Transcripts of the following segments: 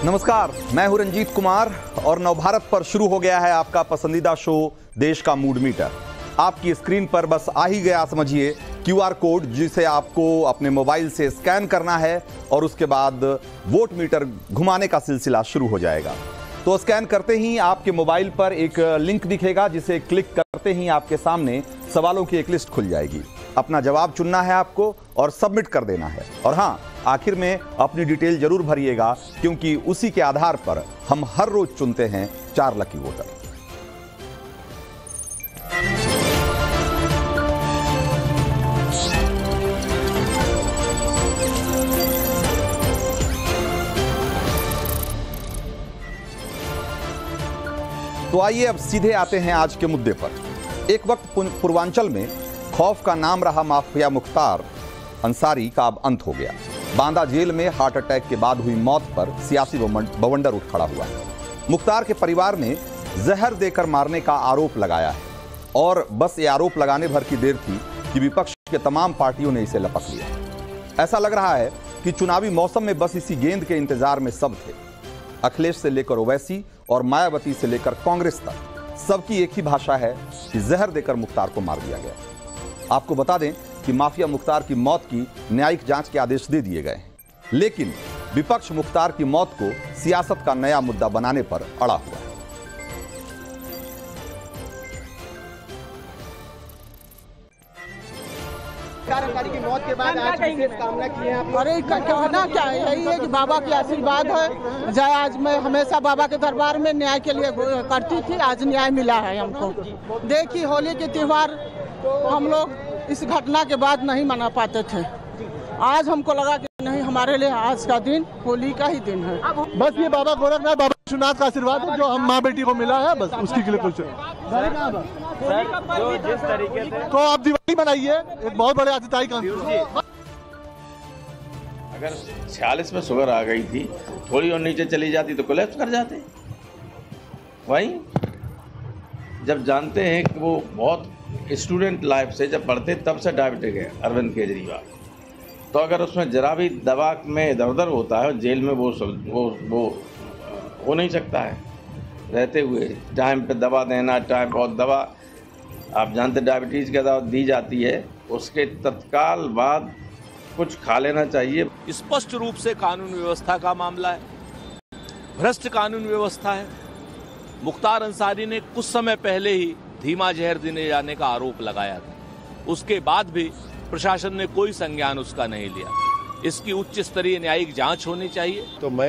नमस्कार, मैं हूं रंजीत कुमार और नवभारत पर शुरू हो गया है आपका पसंदीदा शो देश का मूड मीटर। आपकी स्क्रीन पर बस आ ही गया समझिए क्यूआर कोड, जिसे आपको अपने मोबाइल से स्कैन करना है और उसके बाद वोट मीटर घुमाने का सिलसिला शुरू हो जाएगा। तो स्कैन करते ही आपके मोबाइल पर एक लिंक दिखेगा, जिसे क्लिक करते ही आपके सामने सवालों की एक लिस्ट खुल जाएगी। अपना जवाब चुनना है आपको और सबमिट कर देना है। और हाँ, आखिर में अपनी डिटेल जरूर भरिएगा, क्योंकि उसी के आधार पर हम हर रोज चुनते हैं 4 लकी वोटर। तो आइए अब सीधे आते हैं आज के मुद्दे पर। एक वक्त पूर्वांचल में खौफ का नाम रहा माफिया मुख्तार अंसारी का अब अंत हो गया। बांदा जेल में हार्ट अटैक के बाद हुई मौत पर सियासी बवंडर उठ खड़ा हुआ है। मुख्तार के परिवार ने जहर देकर मारने का आरोप लगाया है और बस ये आरोप लगाने भर की देर थी कि विपक्ष के तमाम पार्टियों ने इसे लपक लिया। ऐसा लग रहा है कि चुनावी मौसम में बस इसी गेंद के इंतजार में सब थे। अखिलेश से लेकर ओवैसी और मायावती से लेकर कांग्रेस तक सबकी एक ही भाषा है कि जहर देकर मुख्तार को मार दिया गया। आपको बता दें कि माफिया मुख्तार की मौत की न्यायिक जांच के आदेश दे दिए गए हैं, लेकिन विपक्ष मुख्तार की मौत को सियासत का नया मुद्दा बनाने पर अड़ा हुआ है। अंसारी की मौत के बाद आज विशेष कामना की है आप? अरे कहना क्या है, यही है कि बाबा की आशीर्वाद है। जय, आज मैं हमेशा बाबा के दरबार में न्याय के लिए करती थी, आज न्याय मिला है हमको। देखिए, होली के त्योहार हम लोग इस घटना के बाद नहीं मना पाते थे। आज हमको लगा कि नहीं, हमारे लिए आज का दिन होली का ही दिन है। बस ये बाबा गोरखनाथ, बाबा विश्वनाथ का आशीर्वाद है जो हम माँ बेटी को मिला है, बस उसकी के लिए कुछ जो जिस तरीके से तो आप दिवाली बनाइए, एक बहुत बड़े आतिथ्य का। अगर 46 में शुगर आ गई थी, थोड़ी और नीचे चली जाती तो कोलैप्स कर जाते। वहीं जब जानते हैं कि वो बहुत स्टूडेंट लाइफ से जब पढ़ते तब से डायबिटिक है अरविंद केजरीवाल, तो अगर उसमें जरा भी दवा में इधर उधर होता है, जेल में वो हो नहीं सकता है। रहते हुए टाइम पे दवा देना, टाइम बहुत दवा, आप जानते डायबिटीज़ की दवा दी जाती है, उसके तत्काल बाद कुछ खा लेना चाहिए। स्पष्ट रूप से कानून व्यवस्था का मामला है, भ्रष्ट कानून व्यवस्था है। मुख्तार अंसारी ने कुछ समय पहले ही धीमा जहर देने जाने का आरोप लगाया था, उसके बाद भी प्रशासन ने कोई संज्ञान उसका नहीं लिया। इसकी उच्च स्तरीय न्यायिक जांच होनी चाहिए। तो मैं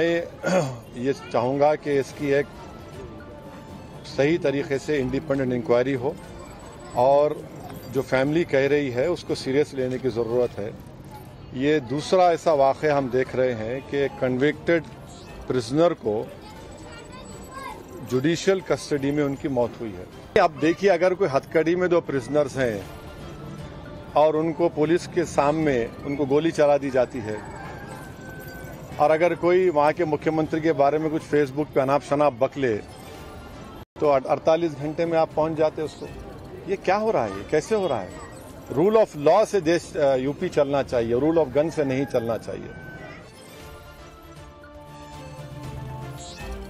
ये चाहूँगा कि इसकी एक सही तरीके से इंडिपेंडेंट इंक्वायरी हो और जो फैमिली कह रही है उसको सीरियस लेने की ज़रूरत है। ये दूसरा ऐसा वाक़या हम देख रहे हैं कि कन्विक्टेड प्रिजनर को जुडिशियल कस्टडी में उनकी मौत हुई है। अब देखिए, अगर कोई हथकड़ी में 2 प्रिजनर्स हैं और उनको पुलिस के सामने उनको गोली चला दी जाती है, और अगर कोई वहाँ के मुख्यमंत्री के बारे में कुछ फेसबुक पे अनाप शनाप बकले तो 48 घंटे में आप पहुँच जाते उसको। ये क्या हो रहा है, कैसे हो रहा है? रूल ऑफ लॉ से देश यूपी चलना चाहिए, रूल ऑफ गन से नहीं चलना चाहिए।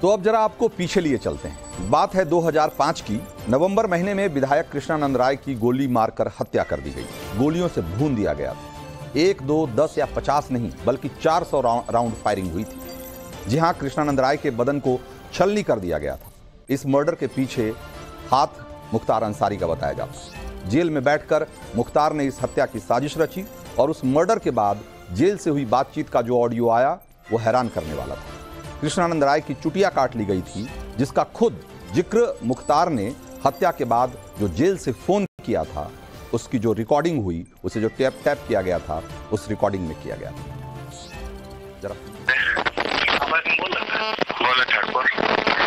तो अब जरा आपको पीछे लिए चलते हैं। बात है 2005 की। नवंबर महीने में विधायक कृष्णानंद राय की गोली मारकर हत्या कर दी गई। गोलियों से भून दिया गया था। 1, 2, 10 या 50 नहीं, बल्कि 400 राउंड फायरिंग हुई थी। जी हां, कृष्णानंद राय के बदन को छलनी कर दिया गया था। इस मर्डर के पीछे हाथ मुख्तार अंसारी का बताया जाता है। जेल में बैठकर मुख्तार ने इस हत्या की साजिश रची और उस मर्डर के बाद जेल से हुई बातचीत का जो ऑडियो आया वो हैरान करने वाला था। कृष्णानंद राय की चुटिया काट ली गई थी, जिसका खुद जिक्र मुख्तार ने हत्या के बाद जो जेल से फोन किया था, उसकी जो रिकॉर्डिंग हुई, उसे जो टैप किया गया था, उस रिकॉर्डिंग में किया गया था। जरा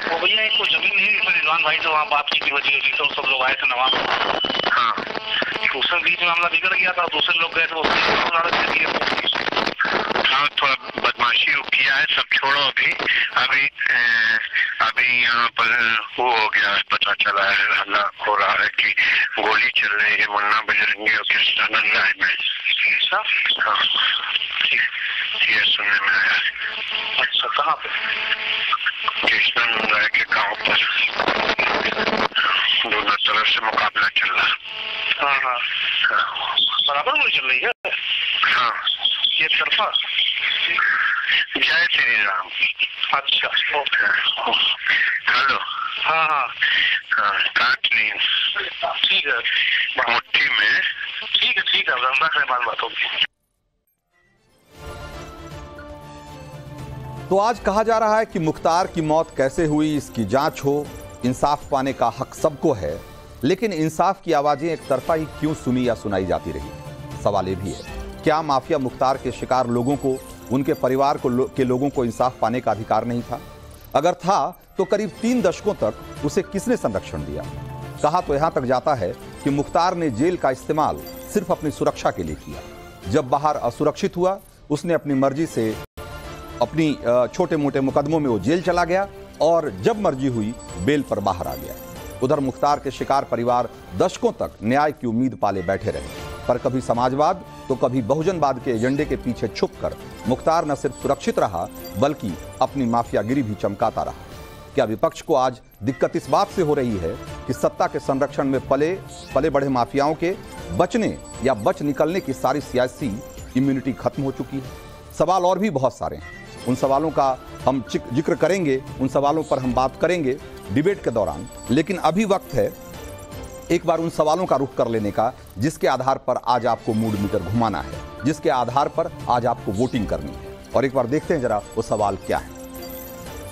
वो भैया एक जमीन नहीं जिसमें रिजवान भाई से वहाँ बातचीत की वजह हुई, तो सब लोग आए थे नवाब। हाँ, उसमें बीच में मामला बिगड़ गया था, दूसरे लोग गए थे, हाँ, थोड़ा बदमाश बदमाशी वो किया है सब छोड़ो अभी। अभी अभी यहाँ पर वो हो गया, पता चला है, हल्ला हो रहा है कि गोली चल रही है मुन्ना बजरंगी और कृष्णानंद राय में। हाँ, ये सुनने में आया। अच्छा, कहाँ पे? कृष्णानंद राय के गांव पर दोनों तरफ से मुकाबला चल रहा। हाँ हाँ हाँ, बराबर गोली चल रही है। हाँ, ये तरफा। जय श्री राम। अच्छा, ओके। हेलो। हाँ हाँ हाँ, काट ली। ठीक है, मुट्ठी में। ठीक है ठीक है, बात होगी। तो आज कहा जा रहा है कि मुख्तार की मौत कैसे हुई, इसकी जांच हो। इंसाफ पाने का हक सबको है, लेकिन इंसाफ की आवाजें एक तरफा ही क्यों सुनी या सुनाई जाती रही? सवाल ये भी है, क्या माफिया मुख्तार के शिकार लोगों को, उनके परिवार के लोगों को इंसाफ पाने का अधिकार नहीं था? अगर था तो करीब 3 दशकों तक उसे किसने संरक्षण दिया? कहा तो यहां तक जाता है कि मुख्तार ने जेल का इस्तेमाल सिर्फ अपनी सुरक्षा के लिए किया। जब बाहर असुरक्षित हुआ, उसने अपनी मर्जी से अपनी छोटे मोटे मुकदमों में वो जेल चला गया और जब मर्जी हुई बेल पर बाहर आ गया। उधर मुख्तार के शिकार परिवार दशकों तक न्याय की उम्मीद पाले बैठे रहे, पर कभी समाजवाद तो कभी बहुजनवाद के एजेंडे के पीछे छुपकर मुख्तार न सिर्फ सुरक्षित रहा बल्कि अपनी माफियागिरी भी चमकाता रहा। क्या विपक्ष को आज दिक्कत इस बात से हो रही है कि सत्ता के संरक्षण में पले बढ़े माफियाओं के बचने या बच निकलने की सारी सियासी इम्यूनिटी खत्म हो चुकी है? सवाल और भी बहुत सारे हैं, उन सवालों का हम जिक्र करेंगे, उन सवालों पर हम बात करेंगे डिबेट के दौरान। लेकिन अभी वक्त है एक बार उन सवालों का रुख कर लेने का जिसके आधार पर आज आपको मूड मीटर घुमाना है, जिसके आधार पर आज आपको वोटिंग करनी है। और एक बार देखते हैं जरा वो सवाल क्या है।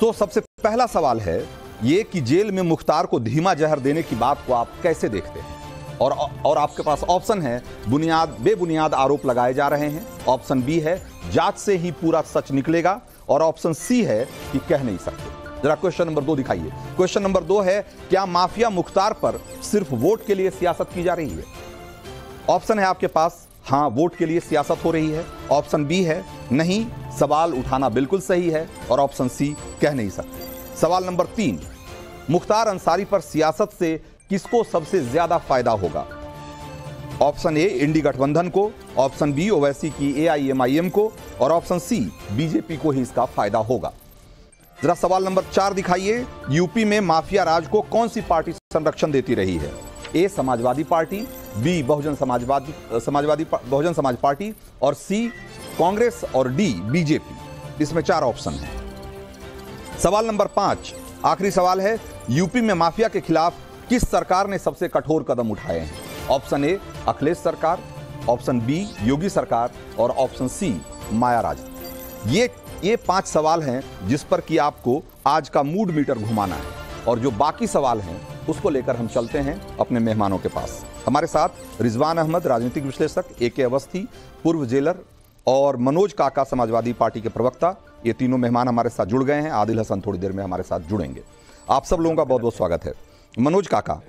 तो सबसे पहला सवाल है ये कि जेल में मुख्तार को धीमा जहर देने की बात को आप कैसे देखते हैं? और आपके पास ऑप्शन है, बेबुनियाद आरोप लगाए जा रहे हैं। ऑप्शन बी है जांच से ही पूरा सच निकलेगा, और ऑप्शन सी है कि कह नहीं सकते। जरा क्वेश्चन नंबर 2 दिखाइए। क्वेश्चन नंबर 2 है, क्या माफिया मुख्तार पर सिर्फ वोट के लिए सियासत की जा रही है? ऑप्शन है आपके पास, हां वोट के लिए सियासत हो रही है। ऑप्शन बी है नहीं, सवाल उठाना बिल्कुल सही है। और ऑप्शन सी, कह नहीं सकते। सवाल नंबर 3, मुख्तार अंसारी पर सियासत से किसको सबसे ज्यादा फायदा होगा? ऑप्शन ए इंडी गठबंधन को, ऑप्शन बी ओवैसी की AIMIM को, और ऑप्शन सी बीजेपी को ही इसका फायदा होगा। जरा सवाल नंबर 4 दिखाइए। यूपी में माफिया राज को कौन सी पार्टी संरक्षण देती रही है? ए Samajwadi party, B Bahujan Samaj party, और सी कांग्रेस, और डी बीजेपी। इसमें 4 ऑप्शन हैं। सवाल नंबर 5 आखिरी सवाल है, यूपी में माफिया के खिलाफ किस सरकार ने सबसे कठोर कदम उठाए हैं? ऑप्शन ए अखिलेश सरकार, ऑप्शन बी योगी सरकार, और ऑप्शन सी माया राजद। ये 5 सवाल हैं जिस पर कि आपको आज का मूड मीटर घुमाना है, और जो बाकी सवाल हैं उसको लेकर हम चलते हैं अपने मेहमानों के पास। हमारे साथ रिजवान अहमद राजनीतिक विश्लेषक, AK अवस्थी पूर्व जेलर, और मनोज काका समाजवादी पार्टी के प्रवक्ता, ये तीनों मेहमान हमारे साथ जुड़ गए हैं। आदिल हसन थोड़ी देर में हमारे साथ जुड़ेंगे। आप सब लोगों का बहुत बहुत स्वागत है। मनोज काका।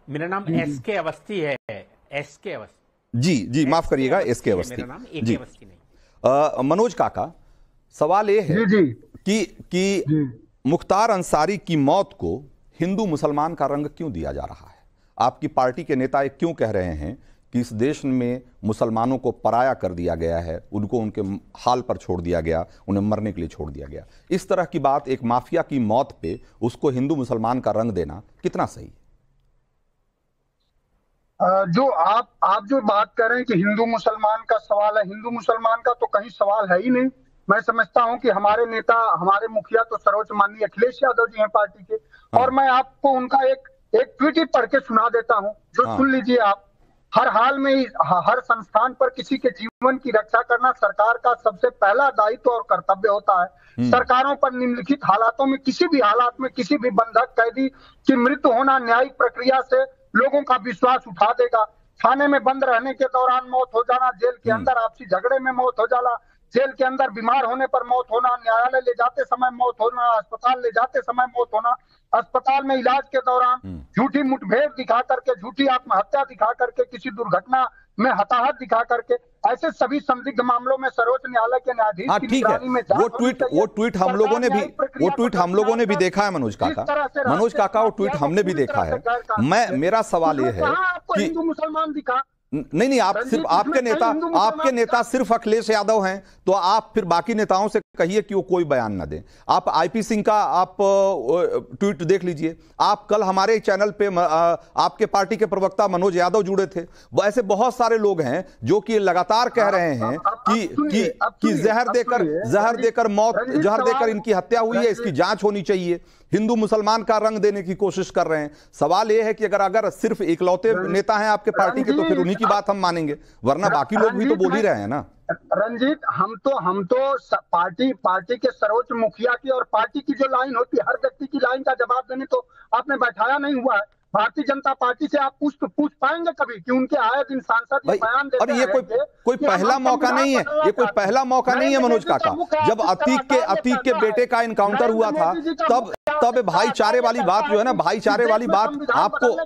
मेरा नाम SK अवस्थी है। SK अवस्थी। जी माफ करिएगा, SK अवस्थी। मेरा नाम AK अवस्थी नहीं। मनोज काका, सवाल ये है कि मुख्तार अंसारी की मौत को हिंदू मुसलमान का रंग क्यों दिया जा रहा है? आपकी पार्टी के नेता क्यों कह रहे हैं कि इस देश में मुसलमानों को पराया कर दिया गया है, उनको उनके हाल पर छोड़ दिया गया, उन्हें मरने के लिए छोड़ दिया गया? इस तरह की बात एक माफिया की मौत पे उसको हिंदू मुसलमान का रंग देना कितना सही है? जो आप जो बात कर रहे हैं कि हिंदू मुसलमान का सवाल है, हिंदू मुसलमान का तो कहीं सवाल है ही नहीं। मैं समझता हूं कि हमारे नेता, हमारे मुखिया तो सर्वोच्च माननीय अखिलेश यादव जी हैं पार्टी के। और मैं आपको उनका एक ट्वीट ही पढ़ के सुना देता हूं, जो सुन लीजिए आप। हर हाल में हर संस्थान पर किसी के जीवन की रक्षा करना सरकार का सबसे पहला दायित्व और कर्तव्य होता है। सरकारों पर निम्नलिखित हालातों में, किसी भी हालात में, किसी भी बंधक कैदी की मृत्यु होना न्यायिक प्रक्रिया से लोगों का विश्वास उठा देगा। थाने में बंद रहने के दौरान मौत हो जाना, जेल के अंदर आपसी झगड़े में मौत हो जाना, जेल के अंदर बीमार होने पर मौत होना, न्यायालय ले जाते समय मौत होना, अस्पताल ले जाते समय मौत होना, अस्पताल में इलाज के दौरान झूठी मुठभेड़ दिखा करके, झूठी आत्महत्या दिखा करके किसी दुर्घटना में हताहत दिखा करके ऐसे सभी संदिग्ध मामलों में सर्वोच्च न्यायालय के न्यायाधीश की ठीक है। निगरानी में वो ट्वीट हम लोगों ने भी देखा है मनोज काका वो ट्वीट हमने भी देखा है। मेरा सवाल ये है कि हिंदू मुसलमान दिखा नहीं आप सिर्फ आपके नेता सिर्फ अखिलेश यादव हैं, तो आप फिर बाकी नेताओं से कहिए कि वो कोई बयान ना दें। आप आईपी सिंह का आप ट्वीट देख लीजिए। आप कल हमारे चैनल पे आपके पार्टी के प्रवक्ता मनोज यादव जुड़े थे। ऐसे बहुत सारे लोग हैं जो कि लगातार कह रहे हैं कि जहर देकर इनकी हत्या हुई है, इसकी जांच होनी चाहिए। हिंदू मुसलमान का रंग देने की कोशिश कर रहे हैं। सवाल यह है कि अगर सिर्फ इकलौते नेता हैं आपके पार्टी के, तो फिर उन्हीं की बात हम मानेंगे, वरना बाकी लोग भी तो बोल ही रहे हैं ना। रंजीत, हम तो पार्टी के सर्वोच्च मुखिया की और पार्टी की जो लाइन होती है, हर व्यक्ति की लाइन का जवाब देने तो आपने बैठाया नहीं हुआ है। भारतीय जनता पार्टी से आप पूछ पाएंगे कभी कि उनके आए दिन सांसद बयान देते हैं? और ये कोई पहला मौका नहीं है, ये कोई पहला मौका नहीं है मनोज काका। जब अतीक के बेटे का इनकाउंटर हुआ था, तब भाईचारे वाली बात जो है ना, भाईचारे वाली बात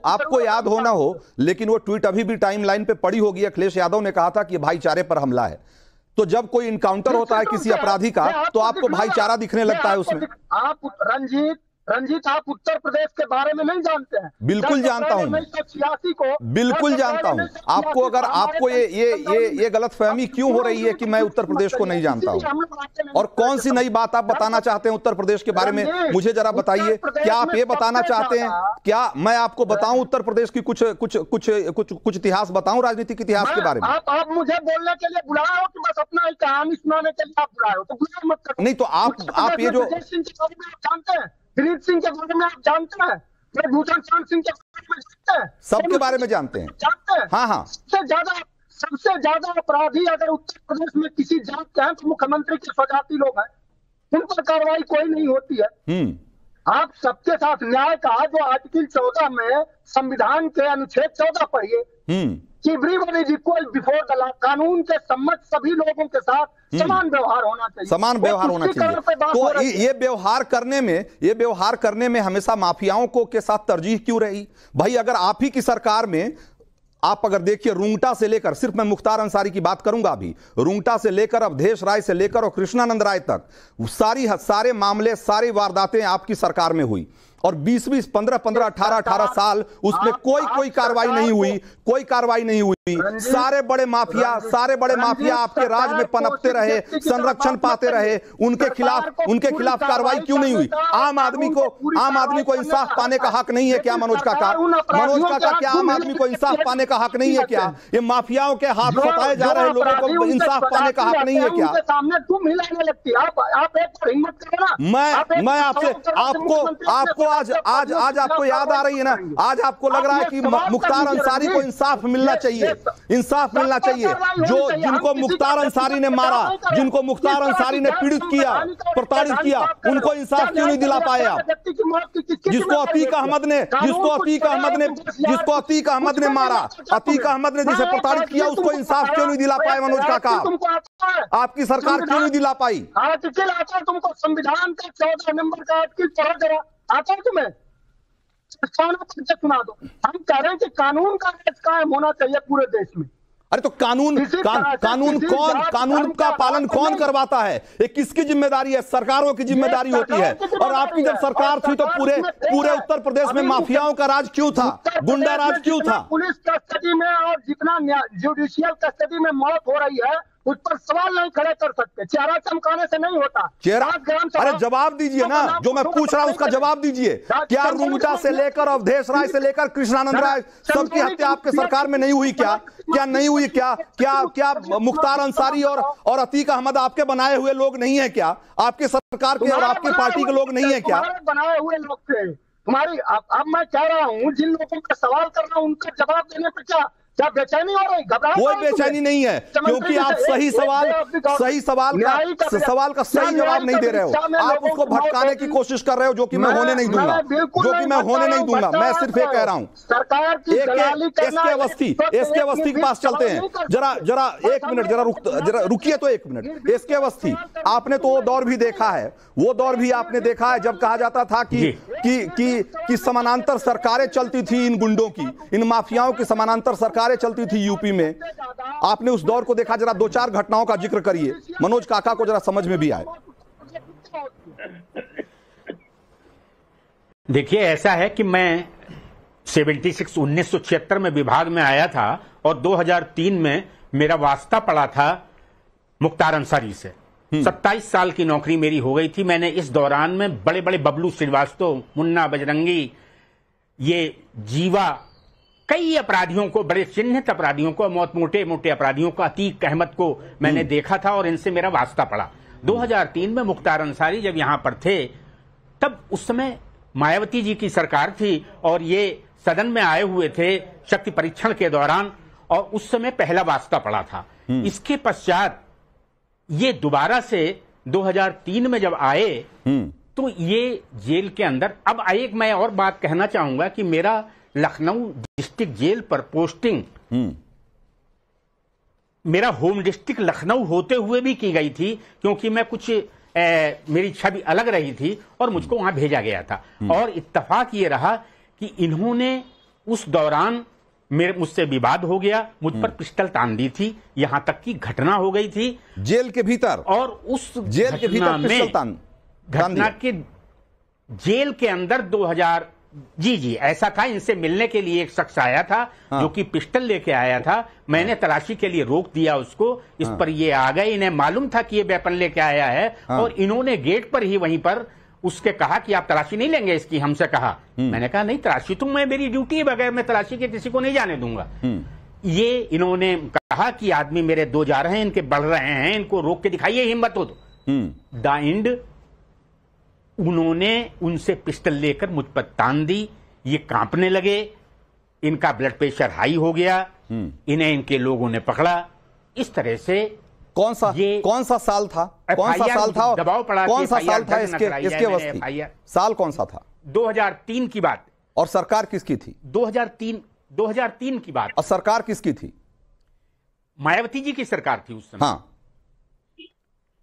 आपको याद हो ना हो, लेकिन वो ट्वीट अभी भी टाइमलाइन पे पड़ी होगी। अखिलेश यादव ने कहा था कि भाईचारे पर हमला है। तो जब कोई इनकाउंटर होता है किसी अपराधी का, तो आपको भाईचारा दिखने लगता है उसमें। आप रंजीत आप उत्तर प्रदेश के बारे में नहीं जानते हैं? बिल्कुल जानता हूं, बिल्कुल जानता हूं। आपको ये गलतफहमी क्यों हो रही है कि मैं उत्तर प्रदेश को नहीं जानता हूं? और कौन सी नई बात आप बताना चाहते हैं उत्तर प्रदेश के बारे में, मुझे जरा बताइए। क्या आप ये बताना चाहते हैं, क्या मैं आपको बताऊं उत्तर प्रदेश की कुछ इतिहास बताऊं, राजनीतिक इतिहास के बारे में? आप मुझे बोलने के लिए बुलाए हो कि बस अपना ही कहानी सुनाने के लिए आप बुलाए हो? तो बुलाए मत करो। नहीं तो आप ये जो जानते हैं, दिलीप सिंह के बारे में आप जानते हैं, भूषण चांद सिंह के बारे में जानते हैं, सबके बारे में जानते हैं। हाँ। सबसे ज्यादा अपराधी अगर उत्तर प्रदेश में किसी जात के हैं तो मुख्यमंत्री के स्वजाति लोग हैं। उन पर कार्रवाई कोई नहीं होती है। आप सबके साथ न्याय का जो आर्टिकल 14 में संविधान के अनुच्छेद 14 पढ़िए कि everybody is equal before the law, कानून के सम्मत सभी लोगों के साथ समान व्यवहार होना चाहिए। समान व्यवहार होना चाहिए। तो ये व्यवहार करने में हमेशा माफियाओं को के साथ तरजीह क्यों रही भाई? अगर आप ही की सरकार में आप अगर देखिए, रुंगटा से लेकर, सिर्फ मैं मुख्तार अंसारी की बात करूंगा अभी, रुंगटा से लेकर अवधेश राय से लेकर और कृष्णानंद राय तक सारे मामले, सारी वारदातें आपकी सरकार में हुई। और 20-20, 15-15, 18-18 साल उसमें कोई कार्रवाई नहीं हुई, कोई कार्रवाई नहीं हुई। सारे बड़े माफिया आपके राज में पनपते रहे, संरक्षण पाते रहे। उनके खिलाफ कार्रवाई क्यों नहीं हुई? आम आदमी को इंसाफ पाने का हक नहीं है क्या मनोज काका? क्या आम आदमी को इंसाफ पाने का हक नहीं है क्या? ये माफियाओं के हाथ सताए जा रहे लोगों को इंसाफ पाने का हक नहीं है क्या? मैं आपको आज आपको याद आ रही है ना, आज आपको लग रहा है कि मुख्तार अंसारी को इंसाफ मिलना चाहिए, जो जिनको मुख्तार अंसारी ने मारा, जिनको मुख्तार अंसारी ने पीड़ित किया, प्रताड़ित किया, उनको इंसाफ क्यों नहीं दिला पाए आप? जिसको अतीक अहमद ने मारा, अतीक अहमद ने जिसे प्रताड़ित किया, उसको इंसाफ क्यों नहीं दिला पाए मनोज काका? आपकी सरकार क्यों नहीं दिला पाई? आर्टिकल आता तुमको, संविधान का 14 नंबर का आर्टिकल पढ़ो जरा, आता है तुम्हें? सुना दो। हम कह रहे हैं कि कानून का राज कायम होना चाहिए पूरे देश में। अरे तो कानून का पालन कौन करवाता है? ये किसकी जिम्मेदारी है? सरकारों की जिम्मेदारी होती है। और आपकी जब सरकार थी तो पूरे उत्तर प्रदेश में माफियाओं का राज क्यों था, गुंडा राज क्यों था? पुलिस कस्टडी में और जितना जुडिशियल कस्टडी में मौत हो रही है, उस पर सवाल नहीं खड़े कर सकते। चेहरा चमकाने से नहीं होता। अरे जवाब दीजिए ना, जो मैं पूछ रहा हूं उसका जवाब दीजिए। क्या रुंगटा से लेकर अवधेश राय से लेकर कृष्णानंद राय सबकी हत्या आपके सरकार में नहीं हुई क्या? क्या नहीं हुई क्या? क्या मुख्तार अंसारी और अतीक अहमद आपके बनाए हुए लोग नहीं है क्या? आपके सरकार के और आपकी पार्टी के लोग नहीं है क्या? बनाए हुए लोग थे तुम्हारी। अब मैं कह रहा हूँ, जिन लोगों का सवाल कर रहा हूँ उनका जवाब देने पर क्या बेचैनी हो रही? कोई बेचैनी नहीं है, क्योंकि आप सही सवाल का सही जवाब नहीं दे रहे हो। आप उसको भटकाने की कोशिश कर रहे हो, जो कि मैं होने नहीं दूंगा। मैं सिर्फ ये कह रहा हूं, एसके अवस्थी के पास चलते हैं। जरा एक मिनट, जरा रुकिए तो एक मिनट। एसके अवस्थी, आपने तो वो दौर भी देखा है, आपने देखा है जब कहा जाता था कि समानांतर सरकारें चलती थी इन गुंडों की, इन माफियाओं की समानांतर सरकारें सरकारें चलती थी यूपी में, आपने उस दौर को देखा, जरा 2-4 घटनाओं का जिक्र करिए, मनोज काका को जरा समझ में भी आए। देखिए, ऐसा है कि मैं 1976 में विभाग में आया था और 2003 में मेरा वास्ता पड़ा था मुख्तार अंसारी से। 27 साल की नौकरी मेरी हो गई थी। मैंने इस दौरान में बड़े बड़े बबलू श्रीवास्तव, मुन्ना बजरंगी, ये जीवा, कई अपराधियों को, बड़े चिन्हित अपराधियों को, मोटे मोटे अपराधियों को, अतीक अहमद को मैंने देखा था और इनसे मेरा वास्ता पड़ा। 2003 में मुख्तार अंसारी जब यहां पर थे, तब उस समय मायावती जी की सरकार थी और ये सदन में आए हुए थे शक्ति परीक्षण के दौरान, और उस समय पहला वास्ता पड़ा था। इसके पश्चात ये दोबारा से 2003 में जब आए तो ये जेल के अंदर, अब एक मैं और बात कहना चाहूंगा कि मेरा लखनऊ डिस्ट्रिक्ट जेल पर पोस्टिंग मेरा होम डिस्ट्रिक्ट लखनऊ होते हुए भी की गई थी, क्योंकि मैं कुछ मेरी छवि अलग रही थी और मुझको वहां भेजा गया था। और इत्तेफाक ये रहा कि इन्होंने उस दौरान मुझसे विवाद हो गया, मुझ पर पिस्टल तान दी थी, यहां तक की घटना हो गई थी जेल के भीतर। और उस जेल के भीतर पिस्टल तान घटना के जेल के अंदर 2000 जी ऐसा था। इनसे मिलने के लिए एक शख्स आया था जो कि पिस्टल लेके आया था। मैंने तलाशी के लिए रोक दिया उसको, इस पर ये आ गए। इन्हें मालूम था कि ये वेपन लेके आया है और इन्होंने गेट पर ही वहीं पर उसके कहा कि आप तलाशी नहीं लेंगे इसकी, हमसे कहा। मैंने कहा नहीं, तलाशी तो मैं, मेरी ड्यूटी है, बगैर मैं तलाशी के किसी को नहीं जाने दूंगा। ये इन्होंने कहा कि आदमी मेरे 2 जा रहे हैं, इनके बढ़ रहे हैं, इनको रोक के दिखाइए, हिम्मत हो तो। दाइंड उन्होंने उनसे पिस्टल लेकर मुझ पर तान दी। ये कांपने लगे, इनका ब्लड प्रेशर हाई हो गया, इन्हें इनके लोगों ने पकड़ा। इस तरह से कौन सा साल था? कौन सा साल था? दबाव पड़ा, कौन सा साल था इसके अवस्थी? साल कौन सा था? 2003 की बात। और सरकार किसकी थी? 2003 की बात। और सरकार किसकी थी? मायावती जी की सरकार थी उस समय। हाँ,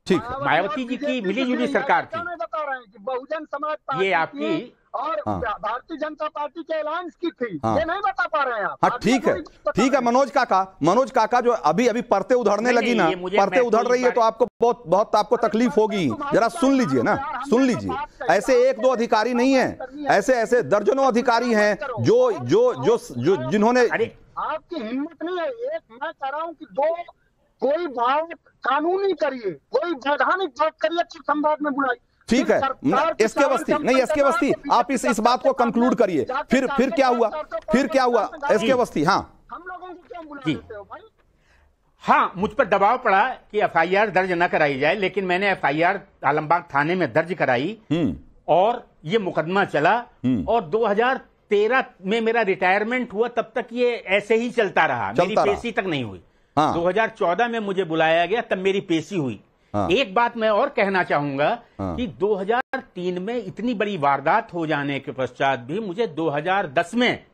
ठीक है, मायावती जी की मिलीजुली सरकार थी। बता रहे हैं कि बहुजन समाज पार्टी ये आपकी और भारतीय जनता पार्टी के अलायंस की थी। ये नहीं बता पा रहे हैं आप। हाँ, ठीक है मनोज काका जो अभी परते उधड़ने लगी ना, परते उधड़ रही है तो आपको बहुत आपको तकलीफ होगी। जरा सुन लीजिए ना, सुन लीजिए। ऐसे 1-2 अधिकारी नहीं है, ऐसे दर्जनों अधिकारी हैं जो जिन्होंने। आपकी हिम्मत नहीं है। एक मैं कह रहा हूँ कि कोई बात कानूनी करिए, कोई वैधानिक बात करिए, तो संवाद में बुलाइए। ठीक है, इसके अवस्थी आप इस बात को कंक्लूड करिए। फिर क्या हुआ? इसके अवस्थी। हाँ, हम लोगों को क्यों बुला देते हो भाई? हाँ, मुझ पर दबाव पड़ा कि एफआईआर दर्ज न कराई जाए, लेकिन मैंने एफआईआर आलमबाग थाने में दर्ज कराई और ये मुकदमा चला। और 2013 में मेरा रिटायरमेंट हुआ, तब तक ये ऐसे ही चलता रहा, मेरी पेशी तक नहीं हुई। 2014 में मुझे बुलाया गया, तब मेरी पेशी हुई। एक बात मैं और कहना चाहूंगा कि 2003 में इतनी बड़ी वारदात हो जाने के पश्चात भी मुझे 2010 में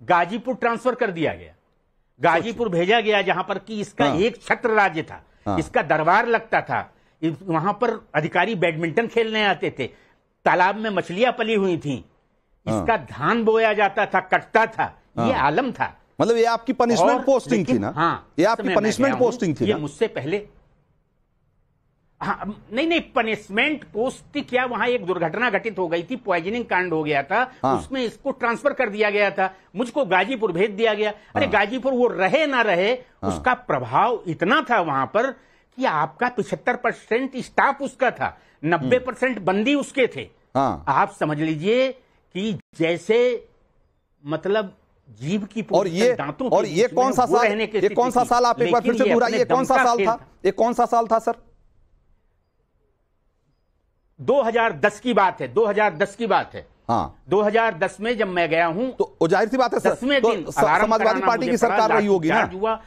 गाजीपुर ट्रांसफर कर दिया गया। गाजीपुर भेजा गया, जहां पर कि इसका एक छत्र राज्य था, इसका दरबार लगता था। वहां पर अधिकारी बैडमिंटन खेलने आते थे, तालाब में मछलियां पली हुई थी, इसका धान बोया जाता था, कटता था। ये आलम था। मतलब ये आपकी पनिशमेंट पोस्टिंग थी ना? हाँ, ये आपकी पनिशमेंट पोस्टिंग थी। ये मुझसे पहले, हाँ, नहीं, पनिशमेंट पोस्ट क्या, वहां एक दुर्घटना घटित हो गई थी, पॉइजनिंग कांड हो गया था। उसमें इसको ट्रांसफर कर दिया गया था, मुझको गाजीपुर भेज दिया गया। अरे गाजीपुर वो रहे ना रहे, उसका प्रभाव इतना था वहां पर कि आपका 75% स्टाफ उसका था, 90% बंदी उसके थे। आप समझ लीजिए कि जैसे मतलब जीभ की और ये कौन सा साल आप एक बार फिर से दोहराइए, ये कौन सा साल था? ये कौन सा साल था सर? 2010 की बात है, 2010 की बात है। हाँ, 2010 में जब मैं गया हूं तो जाहिर सी बात है सर, 10वें दिन समाजवादी पार्टी की सरकार रही होगी ना? हुआ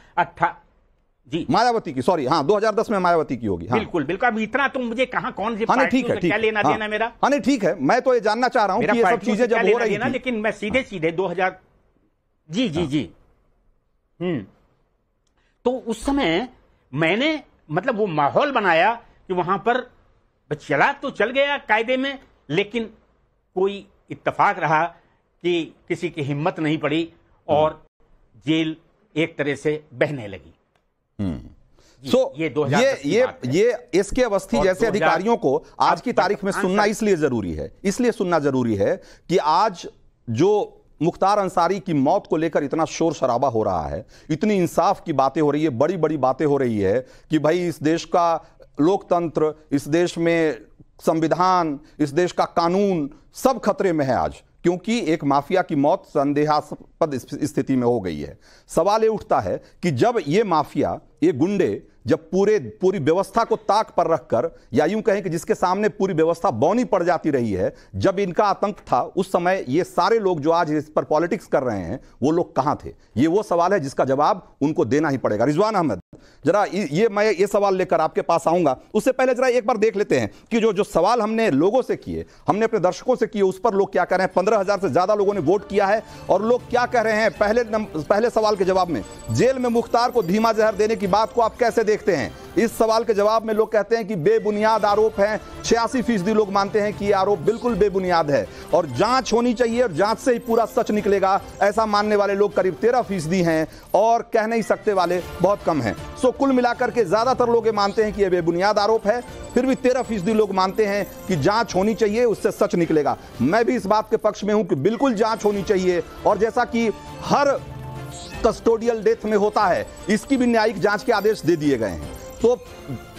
जी, मायावती की, सॉरी, हाँ, 2010 में मायावती की होगी। हाँ, बिल्कुल। अब इतना तुम मुझे कहाँ कौन सी ठीक है, क्या लेना देना मेरा? हाँ, नहीं, ठीक है, मैं तो ये जानना चाह रहा हूँ कि ये सब चीजें जब हो रही थी, लेकिन मैं सीधे 2000 जी तो उस समय मैंने मतलब वो माहौल बनाया कि वहां पर चला तो चल गया कायदे में, लेकिन कोई इत्तेफाक रहा कि किसी की हिम्मत नहीं पड़ी और जेल एक तरह से बहने लगी। ये एसके अवस्थी जैसे अधिकारियों को आज की तारीख में सुनना इसलिए सुनना जरूरी है कि आज जो मुख्तार अंसारी की मौत को लेकर इतना शोर शराबा हो रहा है, इतनी इंसाफ की बातें हो रही है, बड़ी बड़ी बातें हो रही है कि भाई इस देश का लोकतंत्र, इस देश में संविधान, इस देश का कानून सब खतरे में है आज, क्योंकि एक माफिया की मौत संदेहास्पद स्थिति में हो गई है। सवाल ये उठता है कि जब ये माफिया, ये गुंडे जब पूरी व्यवस्था को ताक पर रखकर, या यूं कहें कि जिसके सामने पूरी व्यवस्था बौनी पड़ जाती रही है, जब इनका आतंक था, उस समय ये सारे लोग जो आज इस पर पॉलिटिक्स कर रहे हैं वो लोग कहां थे? ये वो सवाल है जिसका जवाब उनको देना ही पड़ेगा। रिजवान अहमद, जरा मैं ये सवाल लेकर आपके पास आऊंगा, उससे पहले जरा एक बार देख लेते हैं कि जो सवाल हमने लोगों से किए, हमने अपने दर्शकों से किए, उस पर लोग क्या कह रहे हैं। 15,000 से ज्यादा लोगों ने वोट किया है और लोग क्या कह रहे हैं। पहले सवाल के जवाब में, जेल में मुख्तार को धीमा जहर देने की बात को आप कैसे देखते हैं? इस सवाल के जवाब में लोग कहते हैं कि बेबुनियाद आरोप हैं। 86% लोग मानते हैं कि यह आरोप बिल्कुल बेबुनियाद है और जांच होनी चाहिए और जांच से ही पूरा सच निकलेगा, ऐसा मानने वाले लोग करीब 13% हैं और कह नहीं सकते वाले बहुत कम हैं। सो कुल मिलाकर के ज्यादातर लोग ये मानते हैं कि यह बेबुनियाद आरोप है, फिर भी 13% लोग मानते हैं कि जांच होनी चाहिए, उससे सच निकलेगा। मैं भी इस बात के पक्ष में हूं कि बिल्कुल जांच होनी चाहिए और जैसा कि हर कस्टोडियल डेथ में होता है, इसकी भी न्यायिक जांच के आदेश दे दिए गए हैं। तो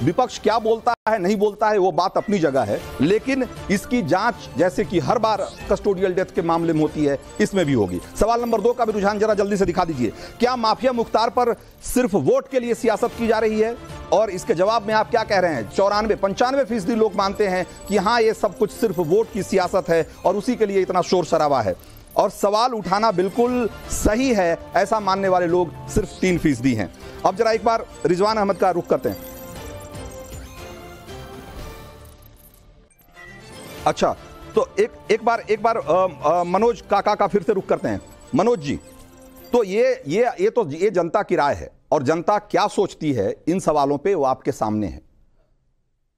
विपक्ष क्या बोलता है नहीं बोलता है वो बात अपनी जगह है, लेकिन इसकी जांच जैसे कि हर बार कस्टोडियल डेथ के मामले में होती है, इसमें भी होगी। सवाल नंबर 2 का भी रुझान जरा जल्दी से दिखा दीजिए। क्या माफिया मुख्तार पर सिर्फ वोट के लिए सियासत की जा रही है? और इसके जवाब में आप क्या कह रहे हैं? 95% लोग मानते हैं कि हाँ, ये सब कुछ सिर्फ वोट की सियासत है और उसी के लिए इतना शोर शराबा है। और सवाल उठाना बिल्कुल सही है, ऐसा मानने वाले लोग सिर्फ 3% हैं। अब जरा एक बार रिजवान अहमद का रुख करते हैं। अच्छा, तो एक बार मनोज काका का फिर से रुख करते हैं। मनोज जी, तो ये जनता की राय है और जनता क्या सोचती है इन सवालों पे वो आपके सामने है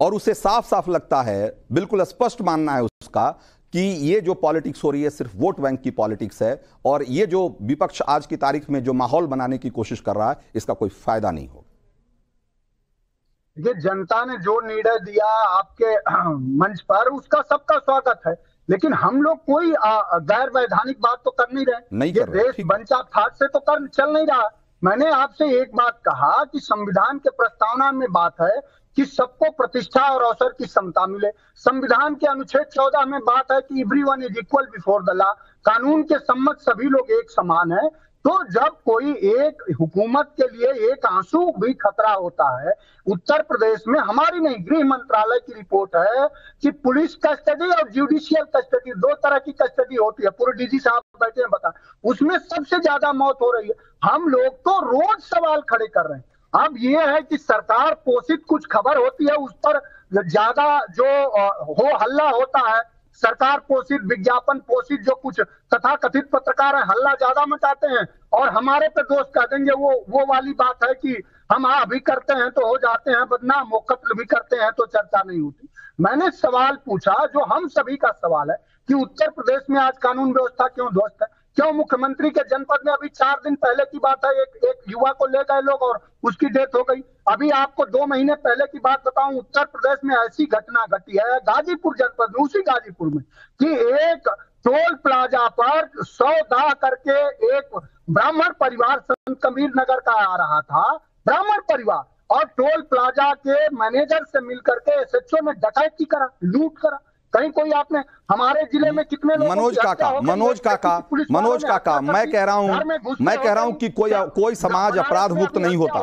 और उसे साफ साफ लगता है, बिल्कुल स्पष्ट मानना है उसका कि ये जो पॉलिटिक्स हो रही है सिर्फ वोट बैंक की पॉलिटिक्स है और ये जो विपक्ष आज की तारीख में जो माहौल बनाने की कोशिश कर रहा है, इसका कोई फायदा नहीं होगा। ये जनता ने जो निर्णय दिया आपके मंच पर, उसका सबका स्वागत है, लेकिन हम लोग कोई गैर वैधानिक बात तो कर नहीं रहे। ये देश बंचा फाट से तो चल नहीं रहा। मैंने आपसे एक बात कहा कि संविधान के प्रस्तावना में बात है कि सबको प्रतिष्ठा और अवसर की समता मिले। संविधान के अनुच्छेद 14 में बात है कि everyone is equal before the law, कानून के सम्मत सभी लोग एक समान है। तो जब कोई एक हुकूमत के लिए एक आंसू भी खतरा होता है, उत्तर प्रदेश में हमारी नहीं, गृह मंत्रालय की रिपोर्ट है कि पुलिस कस्टडी और जुडिशियल कस्टडी, 2 तरह की कस्टडी होती है। पूरे डीजी साहब बैठे हैं, बता, उसमें सबसे ज्यादा मौत हो रही है। हम लोग तो रोज सवाल खड़े कर रहे हैं। अब ये है कि सरकार पोषित कुछ खबर होती है, उस पर ज्यादा जो हो हल्ला होता है। सरकार पोषित, विज्ञापन पोषित जो कुछ तथाकथित पत्रकार है, हल्ला ज्यादा मचाते हैं और हमारे पे दोष कह देंगे। वो वाली बात है कि हम अभी करते हैं तो हो जाते हैं बदनाम, वो कत्ल भी करते हैं तो चर्चा नहीं होती। मैंने सवाल पूछा जो हम सभी का सवाल है कि उत्तर प्रदेश में आज कानून व्यवस्था क्यों ध्वस्त है? क्यों मुख्यमंत्री के जनपद में अभी 4 दिन पहले की बात है, एक युवा को ले गए लोग और उसकी डेथ हो गई। अभी आपको 2 महीने पहले की बात बताऊं, उत्तर प्रदेश में ऐसी घटना घटी है गाजीपुर जनपद में, उसी गाजीपुर में, कि एक टोल प्लाजा पर 100 दाह करके एक ब्राह्मण परिवार संत कबीर नगर का आ रहा था, ब्राह्मण परिवार, और टोल प्लाजा के मैनेजर से मिलकर के एसएचओ में डकैती करा, लूट करा। कहीं कोई आपने हमारे जिले में कितने लोग मनोज काका मैं कह रहा हूं कि कोई समाज अपराध मुक्त नहीं होता,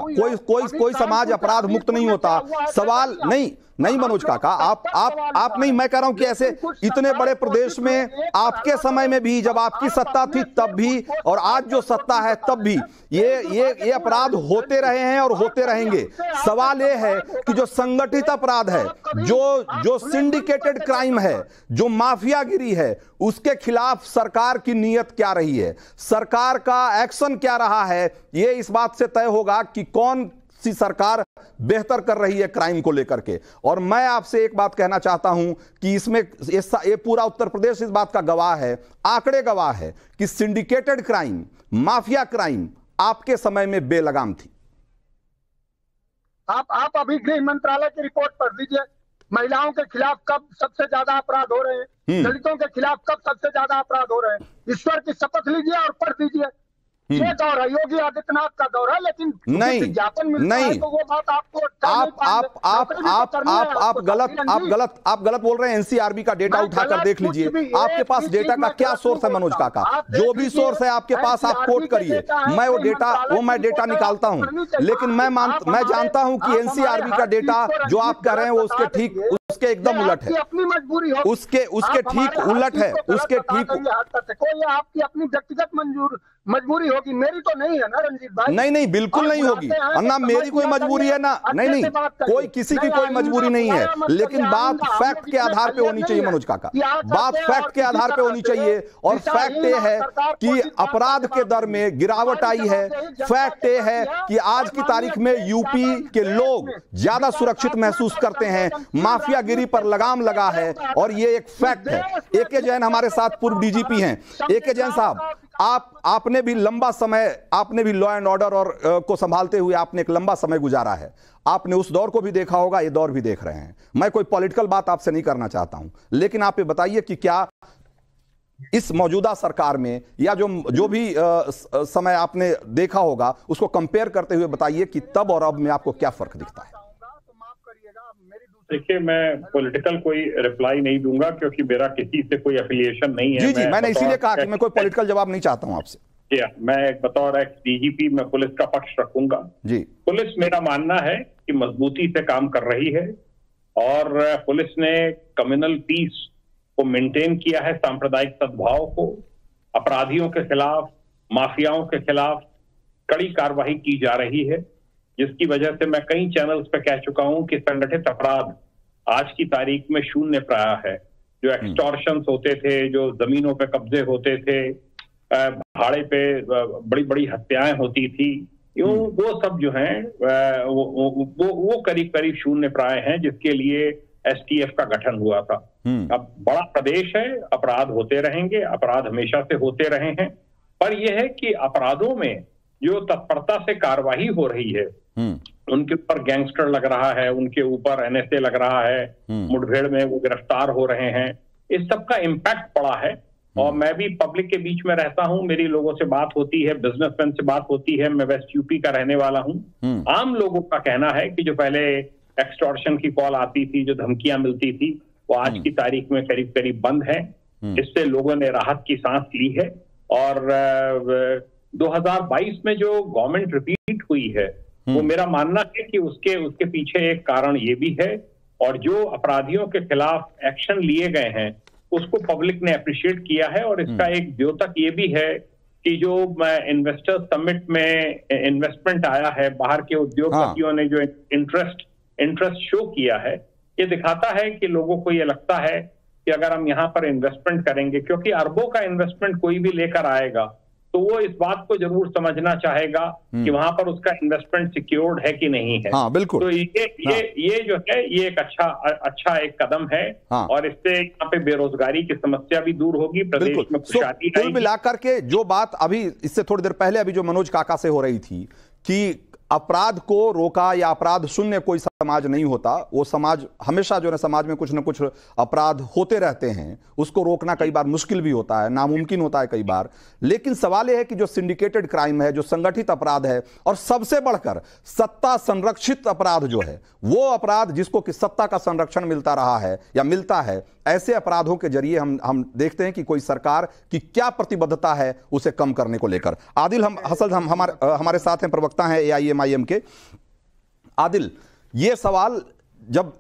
कोई समाज अपराध मुक्त नहीं होता। सवाल नहीं मनोज काका, आप नहीं, मैं कह रहा हूं कि ऐसे इतने बड़े प्रदेश में आपके समय में भी, जब आपकी सत्ता थी तब भी और आज जो सत्ता है तब भी ये अपराध होते रहे हैं और होते रहेंगे। सवाल ये है कि जो संगठित अपराध है, जो सिंडिकेटेड क्राइम है, जो माफियागिरी है, उसके खिलाफ सरकार की नीयत क्या रही है, सरकार का एक्शन क्या रहा है, ये इस बात से तय होगा कि कौन सी सरकार बेहतर कर रही है क्राइम को लेकर के। और मैं आपसे एक बात कहना चाहता हूं कि इसमें ये पूरा उत्तर प्रदेश इस बात का गवाह है, आंकड़े गवाह है कि सिंडिकेटेड क्राइम, माफिया क्राइम आपके समय में बेलगाम थी। आप अभी गृह मंत्रालय की रिपोर्ट पढ़ लीजिए, महिलाओं के खिलाफ कब सबसे ज्यादा अपराध हो रहे हैं, दलितों के खिलाफ कब सबसे ज्यादा अपराध हो रहे हैं। ईश्वर की शपथ लीजिए और पढ़ दीजिए। ये दौर है, योगी आदित्यनाथ का दौर है, लेकिन नहीं विज्ञापन मिलता है तो वो बात आपको आप गलत बोल रहे हैं। एनसीआरबी का डेटा उठाकर देख लीजिए, आपके पास डेटा का क्या सोर्स है मनोज काका? जो भी सोर्स है आपके पास आप कोट करिए, मैं वो डेटा निकालता हूं। लेकिन मैं जानता हूं कि एनसीआरबी का डेटा जो आप कह रहे हैं वो उसके एकदम उलट है, अपनी मजबूरी हो, उसके ठीक उलट है, उसके ठीक। कोई आपकी अपनी व्यक्तिगत मजबूरी होगी, मेरी तो नहीं है ना रंजीत भाई। नहीं बिल्कुल नहीं होगी, और ना मेरी कोई मजबूरी है ना, नहीं कोई किसी की कोई मजबूरी नहीं है। लेकिन बात फैक्ट के आधार पे होनी चाहिए मनोज काका, बात फैक्ट के आधार पे होनी चाहिए। और फैक्ट ये है कि अपराध के दर में गिरावट आई है। फैक्ट ये है कि आज की तारीख में यूपी के लोग ज्यादा सुरक्षित महसूस करते हैं, माफियागिरी पर लगाम लगा है, और ये एक फैक्ट है। एके जैन हमारे साथ पूर्व डीजीपी हैं। एके जैन साहब, आपने भी लंबा समय, आपने भी लॉ एंड ऑर्डर और को संभालते हुए आपने एक लंबा समय गुजारा है, आपने उस दौर को भी देखा होगा, ये दौर भी देख रहे हैं। मैं कोई पॉलिटिकल बात आपसे नहीं करना चाहता हूं, लेकिन आप ये बताइए कि क्या इस मौजूदा सरकार में या जो भी समय आपने देखा होगा उसको कंपेयर करते हुए बताइए कि तब और अब में आपको क्या फर्क दिखता है? देखिए, मैं पॉलिटिकल कोई रिप्लाई नहीं दूंगा क्योंकि मेरा किसी से कोई एफिलिएशन नहीं है। जी, मैंने इसीलिए कहा कि मैं कोई पॉलिटिकल जवाब नहीं चाहता हूं आपसे। मैं बतौर एक्स डीजीपी मैं पुलिस का पक्ष रखूंगा जी। पुलिस, मेरा मानना है कि मजबूती से काम कर रही है और पुलिस ने कम्युनल पीस को मेंटेन किया है, सांप्रदायिक सद्भाव को। अपराधियों के खिलाफ, माफियाओं के खिलाफ कड़ी कार्रवाई की जा रही है, जिसकी वजह से मैं कई चैनल्स पे कह चुका हूं कि संगठित अपराध आज की तारीख में शून्य प्राय है। जो एक्सटॉर्शंस होते थे, जो जमीनों पे कब्जे होते थे, भाड़े पे बड़ी बड़ी हत्याएं होती थी, वो सब जो हैं वो करीब करीब शून्य प्राय हैं, जिसके लिए एसटीएफ का गठन हुआ था। अब बड़ा प्रदेश है, अपराध होते रहेंगे, अपराध हमेशा से होते रहे हैं, पर यह है कि अपराधों में जो तत्परता से कार्रवाई हो रही है, उनके ऊपर गैंगस्टर लग रहा है, उनके ऊपर एनएसए लग रहा है, मुठभेड़ में वो गिरफ्तार हो रहे हैं, इस सब का इम्पैक्ट पड़ा है। और मैं भी पब्लिक के बीच में रहता हूं, मेरी लोगों से बात होती है, बिजनेसमैन से बात होती है, मैं वेस्ट यूपी का रहने वाला हूं। आम लोगों का कहना है कि जो पहले एक्सटॉर्शन की कॉल आती थी, जो धमकियां मिलती थी, वो आज की तारीख में करीब करीब बंद है। इससे लोगों ने राहत की सांस ली है। और 2022 में जो गवर्नमेंट रिपीट हुई है, वो मेरा मानना है कि उसके पीछे एक कारण ये भी है, और जो अपराधियों के खिलाफ एक्शन लिए गए हैं उसको पब्लिक ने अप्रिशिएट किया है। और इसका एक द्योतक ये भी है कि जो इन्वेस्टर समिट में इन्वेस्टमेंट आया है, बाहर के उद्योगपतियों ने जो इंटरेस्ट शो किया है, ये दिखाता है कि लोगों को ये लगता है कि अगर हम यहाँ पर इन्वेस्टमेंट करेंगे, क्योंकि अरबों का इन्वेस्टमेंट कोई भी लेकर आएगा तो वो इस बात को जरूर समझना चाहेगा कि वहां पर उसका इन्वेस्टमेंट सिक्योर्ड है कि नहीं है। हाँ, बिल्कुल। तो ये जो है, ये एक अच्छा एक कदम है। और इससे यहाँ पे बेरोजगारी की समस्या भी दूर होगी, प्रदेश में खुशहाली। कुल मिलाकर के जो बात अभी इससे थोड़ी देर पहले अभी जो मनोज काका से हो रही थी कि अपराध को रोका या अपराध शून्य कोई समाज नहीं होता, वो समाज हमेशा जो है समाज में कुछ न कुछ अपराध होते रहते हैं, उसको रोकना कई बार मुश्किल भी होता है, नामुमकिन होता है कई बार। लेकिन सवाल यह है कि जो सिंडिकेटेड क्राइम है, जो संगठित अपराध है, और सबसे बढ़कर सत्ता संरक्षित अपराध जो है, वो अपराध जिसको कि सत्ता का संरक्षण मिलता रहा है या मिलता है, ऐसे अपराधों के जरिए हम देखते हैं कि कोई सरकार की क्या प्रतिबद्धता है उसे कम करने को लेकर। आदिल हमारे साथ हैं, प्रवक्ता हैं AIMIM के। आदिल, ये सवाल, जब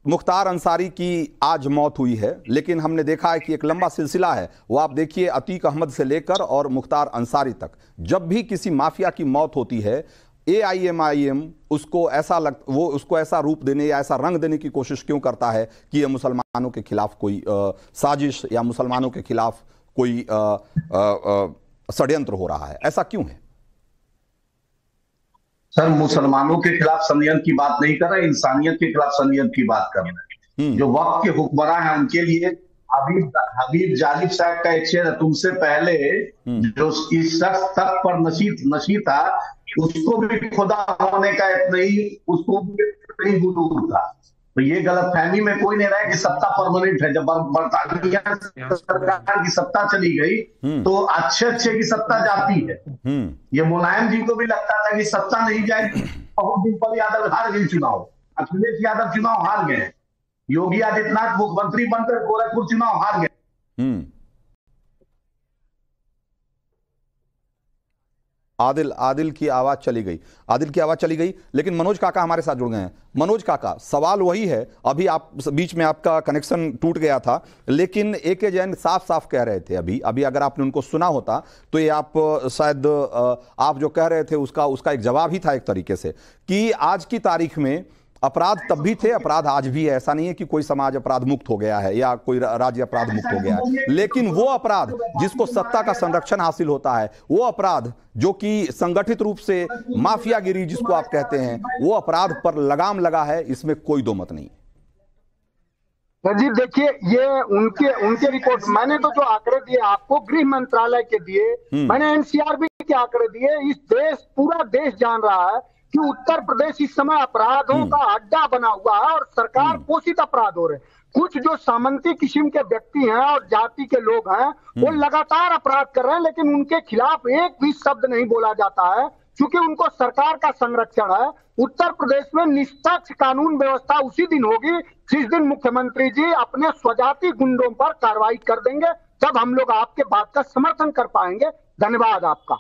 मुख्तार अंसारी की आज मौत हुई है, लेकिन हमने देखा है कि एक लंबा सिलसिला है, वो आप देखिए अतीक अहमद से लेकर और मुख्तार अंसारी तक, जब भी किसी माफिया की मौत होती है, AIMIM उसको ऐसा रूप देने या ऐसा रंग देने की कोशिश क्यों करता है कि ये मुसलमानों के खिलाफ कोई साजिश या मुसलमानों के खिलाफ कोई षड्यंत्र हो रहा है? ऐसा क्यों है? सर, मुसलमानों के खिलाफ षड्यंत्र की बात नहीं कर रहे, इंसानियत के खिलाफ षड्यंत्र की बात कर रहे हैं। जो वक्त के हुक्मरान हैं उनके लिए हबीब जालिब साहब का एक शेर, तुमसे पहले जो इस शख्स तख्त पर नशी था उसको भी खुदा होने का नहीं, उसको भी गुरूर था। तो ये गलतफहमी में कोई नहीं रहा कि सत्ता परमानेंट है। जब बरतानिया सरकार की सत्ता चली गई तो अच्छे की सत्ता जाती है। ये मुलायम जी को भी लगता था कि सत्ता नहीं जाएगी। बहुत दिन पर यादव हार गए चुनाव, अखिलेश यादव चुनाव हार गए, योगी आदित्यनाथ मुख्यमंत्री बनकर गोरखपुर चुनाव हार गए। आदिल की आवाज चली गई, लेकिन मनोज काका हमारे साथ जुड़ गए हैं। मनोज काका, सवाल वही है, अभी आप बीच में आपका कनेक्शन टूट गया था, लेकिन AK जैन साफ साफ कह रहे थे अभी अगर आपने उनको सुना होता तो ये आप शायद आप जो कह रहे थे उसका एक जवाब ही था एक तरीके से, कि आज की तारीख में अपराध तब भी थे, अपराध आज भी है। ऐसा नहीं है कि कोई समाज अपराध मुक्त हो गया है या कोई राज्य अपराध मुक्त हो गया है, लेकिन वो अपराध जिसको सत्ता का संरक्षण हासिल होता है, वो अपराध जो कि संगठित रूप से माफियागिरी जिसको आप कहते हैं, वो अपराध पर लगाम लगा है, इसमें कोई दो मत नहीं। जी देखिए, ये उनके रिपोर्ट, मैंने तो जो आंकड़े दिए आपको गृह मंत्रालय के दिए, मैंने NCRB के आंकड़े दिए। इस पूरा देश जान रहा है कि उत्तर प्रदेश इस समय अपराधों का अड्डा बना हुआ है और सरकार पोषित अपराध हो रहे हैं। कुछ जो सामंती किस्म के व्यक्ति हैं और जाति के लोग हैं वो लगातार अपराध कर रहे हैं, लेकिन उनके खिलाफ एक भी शब्द नहीं बोला जाता है, क्योंकि उनको सरकार का संरक्षण है। उत्तर प्रदेश में निष्पक्ष कानून व्यवस्था उसी दिन होगी जिस दिन मुख्यमंत्री जी अपने स्वजाति गुंडों पर कार्रवाई कर देंगे, तब हम लोग आपके बात का समर्थन कर पाएंगे। धन्यवाद आपका।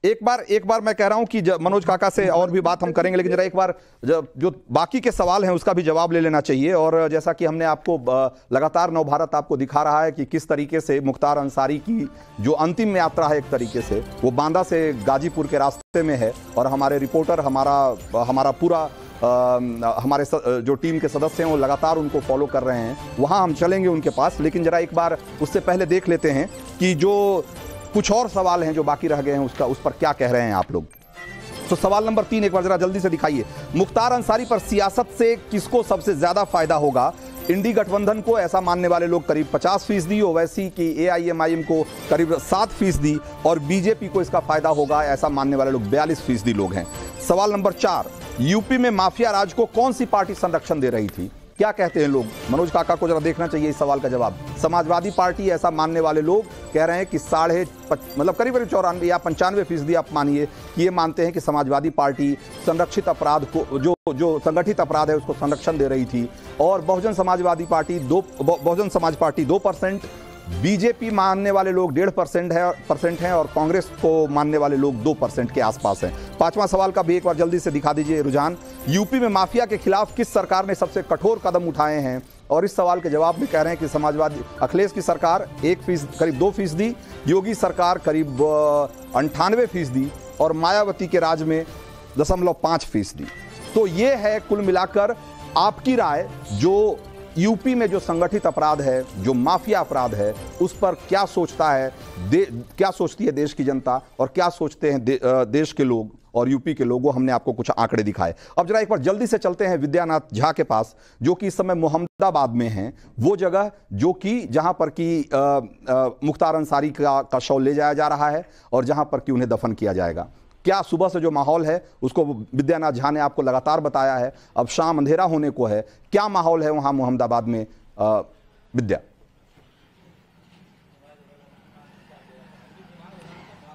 एक बार मैं कह रहा हूं कि मनोज काका से और भी बात हम करेंगे, लेकिन जरा एक बार जो बाकी के सवाल हैं उसका भी जवाब ले लेना चाहिए। और जैसा कि हमने आपको लगातार नवभारत आपको दिखा रहा है कि किस तरीके से मुख्तार अंसारी की जो अंतिम यात्रा है एक तरीके से वो बांदा से गाजीपुर के रास्ते में है, और हमारे रिपोर्टर हमारा पूरा हमारे जो टीम के सदस्य हैं वो लगातार उनको फॉलो कर रहे हैं। वहां हम चलेंगे उनके पास, लेकिन जरा एक बार उससे पहले देख लेते हैं कि जो कुछ और सवाल हैं जो बाकी रह गए हैं उस पर क्या कह रहे हैं आप लोग। तो सवाल नंबर 3 एक बार जरा जल्दी से दिखाइए। मुख्तार अंसारी पर सियासत से किसको सबसे ज्यादा फायदा होगा? इंडी गठबंधन को ऐसा मानने वाले लोग करीब 50%, ओवैसी की AIMIM को करीब 7%, और बीजेपी को इसका फायदा होगा ऐसा मानने वाले लोग 42% लोग हैं। सवाल नंबर 4, यूपी में माफिया राज को कौन सी पार्टी संरक्षण दे रही थी? क्या कहते हैं लोग? मनोज काका को जरा देखना चाहिए इस सवाल का जवाब। समाजवादी पार्टी ऐसा मानने वाले लोग कह रहे हैं कि करीब 94 या 95% आप मानिए कि ये मानते हैं कि समाजवादी पार्टी संरक्षित अपराध को जो संगठित अपराध है उसको संरक्षण दे रही थी। और बहुजन समाज पार्टी 2%, बीजेपी मानने वाले लोग 1.5% हैं, और कांग्रेस को मानने वाले लोग 2% के आसपास हैं। 5वां सवाल का भी एक बार जल्दी से दिखा दीजिए रुझान। यूपी में माफिया के खिलाफ किस सरकार ने सबसे कठोर कदम उठाए हैं? और इस सवाल के जवाब में कह रहे हैं कि समाजवादी अखिलेश की सरकार 1% करीब 2%, योगी सरकार करीब 98%, और मायावती के राज में 0.5%। तो ये है कुल मिलाकर आपकी राय, जो यूपी में जो संगठित अपराध है, जो माफिया अपराध है, उस पर क्या सोचती है देश की जनता, और क्या सोचते हैं देश के लोग और यूपी के लोगों। हमने आपको कुछ आंकड़े दिखाए। अब जरा एक बार जल्दी से चलते हैं विद्यानाथ झा के पास, जो कि इस समय मोहम्मदाबाद में हैं, वो जगह जो कि जहां पर कि मुख्तार अंसारी का शव ले जाया जा रहा है और जहां पर कि उन्हें दफन किया जाएगा। क्या सुबह से जो माहौल है उसको विद्यानाथ झा ने आपको लगातार बताया है। अब शाम अंधेरा होने को है, क्या माहौल है वहां मोहम्मदाबाद में विद्या?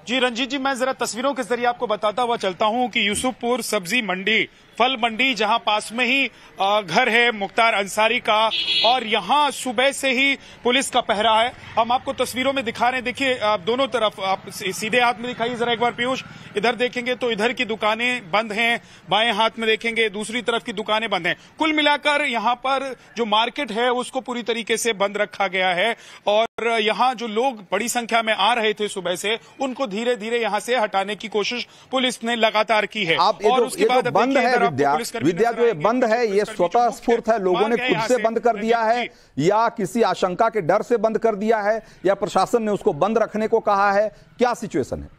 जी रंजीत जी, मैं जरा तस्वीरों के जरिए आपको बताता हुआ चलता हूं कि यूसुफपुर सब्जी मंडी, फल मंडी, जहां पास में ही घर है मुख्तार अंसारी का, और यहां सुबह से ही पुलिस का पहरा है। हम आपको तस्वीरों में दिखा रहे हैं। देखिए दोनों तरफ, आप सीधे हाथ में दिखाइए जरा एक बार पीयूष, इधर देखेंगे तो इधर की दुकानें बंद हैं, बाएं हाथ में देखेंगे दूसरी तरफ की दुकानें बंद हैं। कुल मिलाकर यहां पर जो मार्केट है उसको पूरी तरीके से बंद रखा गया है, और यहां जो लोग बड़ी संख्या में आ रहे थे सुबह से, उनको धीरे धीरे यहां से हटाने की कोशिश पुलिस ने लगातार की है। और उसके बाद बंद है विद्या जो ये बंद है, ये स्वतः स्फूर्त है, लोगों ने खुद से बंद कर दिया है, या किसी आशंका के डर से बंद कर दिया है, या प्रशासन ने उसको बंद रखने को कहा है? क्या सिचुएशन है?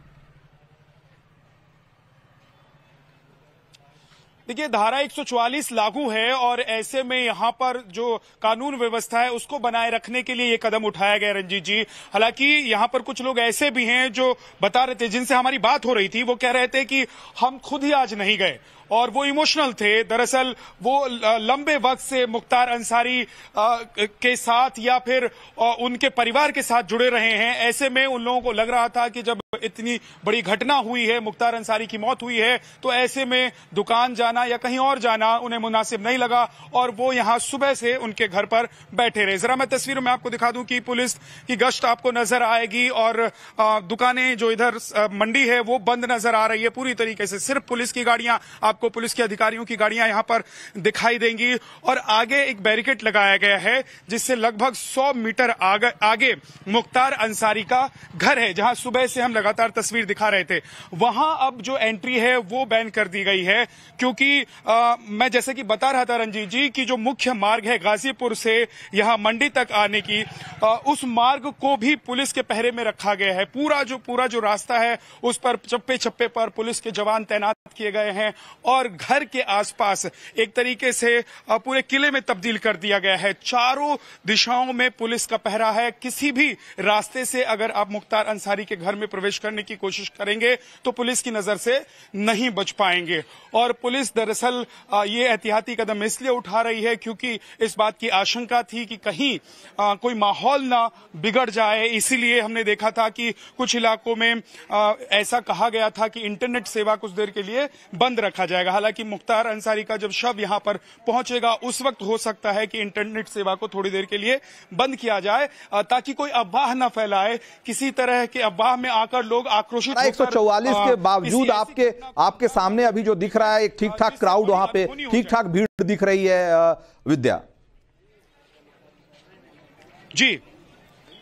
देखिए, धारा 144 लागू है और ऐसे में यहां पर जो कानून व्यवस्था है उसको बनाए रखने के लिए ये कदम उठाया गया रंजीत जी। हालांकि यहां पर कुछ लोग ऐसे भी हैं जो बता रहे थे, जिनसे हमारी बात हो रही थी, वो कह रहे थे कि हम खुद ही आज नहीं गए और वो इमोशनल थे। दरअसल वो लंबे वक्त से मुख्तार अंसारी के साथ या फिर उनके परिवार के साथ जुड़े रहे हैं। ऐसे में उन लोगों को लग रहा था कि जब इतनी बड़ी घटना हुई है, मुख्तार अंसारी की मौत हुई है, तो ऐसे में दुकान जाना या कहीं और जाना उन्हें मुनासिब नहीं लगा और वो यहां सुबह से उनके घर पर बैठे रहे। जरा मैं तस्वीरों में आपको दिखा दूं कि पुलिस की गश्त आपको नजर आएगी और दुकानें जो इधर मंडी है वो बंद नजर आ रही है पूरी तरीके से। सिर्फ पुलिस की गाड़ियां, आपको पुलिस के अधिकारियों की गाड़ियां यहां पर दिखाई देंगी और आगे एक बैरिकेड लगाया गया है जिससे लगभग 100 मीटर आगे मुख्तार अंसारी का घर है, जहां सुबह से हम लगातार तस्वीर दिखा रहे थे। वहां अब जो एंट्री है वो बैन कर दी गई है, क्योंकि मैं जैसे कि बता रहा था रंजीत जी कि जो मुख्य मार्ग है गाजीपुर से यहां मंडी तक आने की, उस मार्ग को भी पुलिस के पहरे में रखा गया है। पूरा जो रास्ता है उस पर चप्पे चप्पे पर पुलिस के जवान तैनात किए गए हैं और घर के आसपास एक तरीके से पूरे किले में तब्दील कर दिया गया है। चारों दिशाओं में पुलिस का पहरा है। किसी भी रास्ते से अगर आप मुख्तार अंसारी के घर में प्रवेश करने की कोशिश करेंगे तो पुलिस की नजर से नहीं बच पाएंगे। और पुलिस दरअसल ये एहतियाती कदम इसलिए उठा रही है क्योंकि इस बात की आशंका थी कि कहीं कोई माहौल ना बिगड़ जाए। इसीलिए हमने देखा था कि कुछ इलाकों में ऐसा कहा गया था कि इंटरनेट सेवा कुछ देर के लिए बंद रखा जाएगा। हालांकि मुख्तार अंसारी का जब शव यहां पर पहुंचेगा उस वक्त हो सकता है कि इंटरनेट सेवा को थोड़ी देर के लिए बंद किया जाए ताकि कोई अफवाह न फैलाए, किसी तरह के अफवाह में आकर लोग आक्रोशित। 144 के बावजूद आपके सामने अभी जो दिख रहा है एक ठीक ठाक क्राउड, वहां पे ठीक ठाक भीड़ दिख रही है विद्या।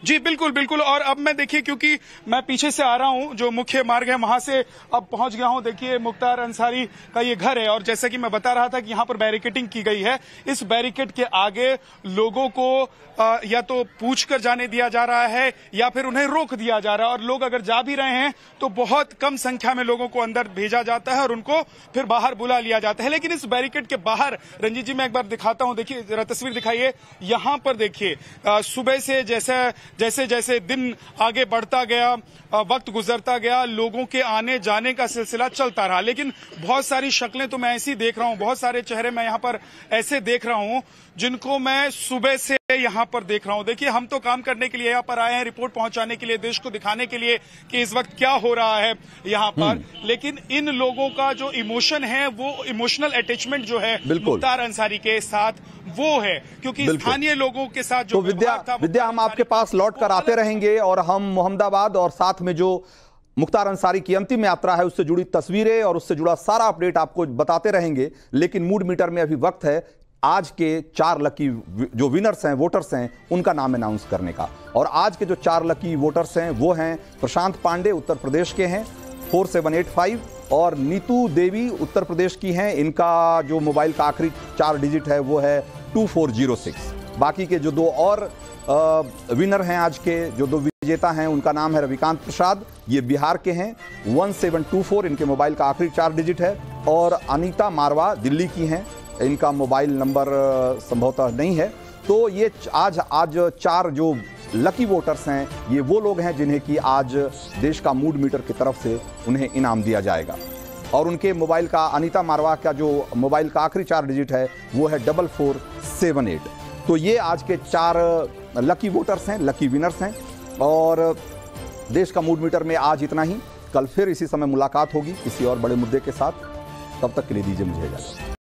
जी बिल्कुल। और अब मैं देखिए, क्योंकि मैं पीछे से आ रहा हूं, जो मुख्य मार्ग है वहां से अब पहुंच गया हूं। देखिए, मुख्तार अंसारी का ये घर है और जैसे कि मैं बता रहा था कि यहां पर बैरिकेडिंग की गई है। इस बैरिकेड के आगे लोगों को या तो पूछकर जाने दिया जा रहा है या फिर उन्हें रोक दिया जा रहा है और लोग अगर जा भी रहे हैं तो बहुत कम संख्या में लोगों को अंदर भेजा जाता है और उनको फिर बाहर बुला लिया जाता है। लेकिन इस बैरिकेड के बाहर रंजीत जी मैं एक बार दिखाता हूं, देखिए जरा तस्वीर दिखाइए। यहां पर देखिए सुबह से जैसे दिन आगे बढ़ता गया, वक्त गुजरता गया, लोगों के आने जाने का सिलसिला चलता रहा। लेकिन बहुत सारी शक्लें तो मैं ऐसी देख रहा हूं, बहुत सारे चेहरे मैं यहां पर ऐसे देख रहा हूं जिनको मैं सुबह से यहां पर देख रहा हूं। देखिए, हम तो काम करने के लिए यहां पर आए हैं, रिपोर्ट पहुंचाने के लिए, देश को दिखाने के लिए कि इस वक्त क्या हो रहा है यहां पर। लेकिन इन लोगों का जो इमोशन है, वो इमोशनल अटैचमेंट जो है मुख्तार अंसारी के साथ वो है, क्योंकि स्थानीय लोगों के साथ जो विद्या हम आपके पास लौट कर आते रहेंगे और हम मोहम्मदाबाद और साथ में जो मुख्तार अंसारी की अंतिम यात्रा है उससे जुड़ी तस्वीरें और उससे जुड़ा सारा अपडेट आपको बताते रहेंगे। लेकिन मूड मीटर में अभी वक्त है आज के 4 लकी जो विनर्स हैं, वोटर्स हैं, उनका नाम अनाउंस करने का। और आज के जो 4 लकी वोटर्स हैं वो हैं प्रशांत पांडे, उत्तर प्रदेश के हैं, 4785, और नीतू देवी उत्तर प्रदेश की हैं। इनका जो मोबाइल का आखिरी 4 डिजिट है वो है 2406। बाकी के जो 2 और विनर हैं आज के, जो 2 विजेता हैं, उनका नाम है रविकांत प्रसाद, ये बिहार के हैं, 1724 इनके मोबाइल का आखिरी 4 डिजिट है। और अनीता मारवा दिल्ली की हैं, इनका मोबाइल नंबर संभवतः नहीं है। तो ये आज 4 जो लकी वोटर्स हैं ये वो लोग हैं जिन्हें कि आज देश का मूड मीटर की तरफ से उन्हें इनाम दिया जाएगा। और उनके मोबाइल का, अनीता मारवा का जो मोबाइल का आखिरी 4 डिजिट है वो है 4478। तो ये आज के 4 लकी वोटर्स हैं, लकी विनर्स हैं। और देश का मूड मीटर में आज इतना ही। कल फिर इसी समय मुलाकात होगी किसी और बड़े मुद्दे के साथ। तब तक के लिए दीजिए मुझे इजाजत।